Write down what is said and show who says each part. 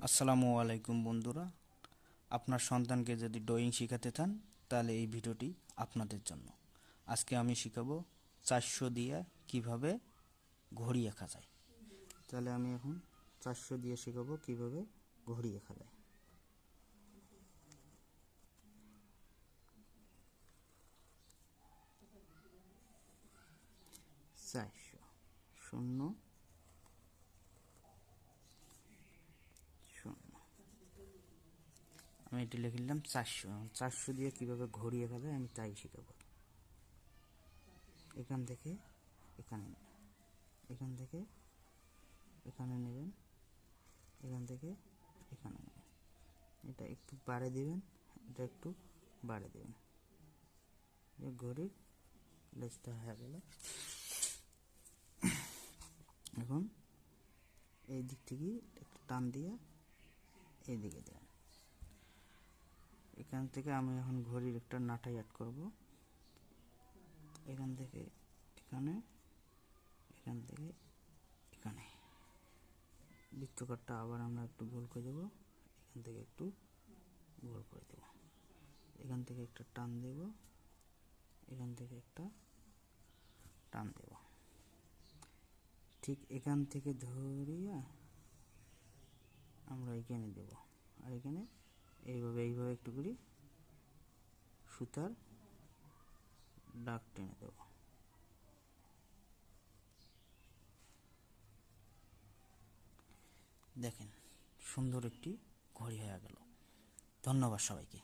Speaker 1: আসসালামু আলাইকুম বন্ধুরা, আপনার সন্তানকে যদি ড্রয়িং শেখাতে চান তাহলে এই ভিডিওটি আপনাদের জন্য। আজকে আমি শেখাবো 400 দিয়ে কিভাবে ঘড়ি আঁকা যায়। তাহলে আমি এখন 400 দিয়ে শেখাবো কিভাবে ঘড়ি আঁকা যায়। 400 শূন্য শূন্য, আমি এটি লিখলাম 400 দিয়ে কিভাবে ঘড়ি আঁকা যায় আমি তাই শেখাবো। এখান থেকে এখানে, এখান থেকে এখানে নেবেন, এখান থেকে এখানে নেবেন, এটা একটু বাড়ে দিবেন, এটা একটু বাড়ে দিবেন, ঘড়ির লেজটা হয়ে গেল। এখন এই দিক থেকে একটু টান দিয়ে এই দিকে দেবেন। এখান থেকে আমি এখন ঘড়ির একটা নাটাই অ্যাড করব। এখান থেকে এখানে, এখান থেকে এখানে বৃত্তকারটা আবার আমরা একটু গোল করে দেবো, এখান থেকে একটু গোল করে দেব, এখান থেকে একটা টান দেব, এখান থেকে একটা টান দেব, ঠিক এখান থেকে ধরিয়া আমরা এখানে দেব, আর এখানে এইভাবে একটু করে সুতার দাগ টেনে দেব। দেখেন সুন্দর একটি ঘড়ি হয়ে গেল। ধন্যবাদ সবাইকে।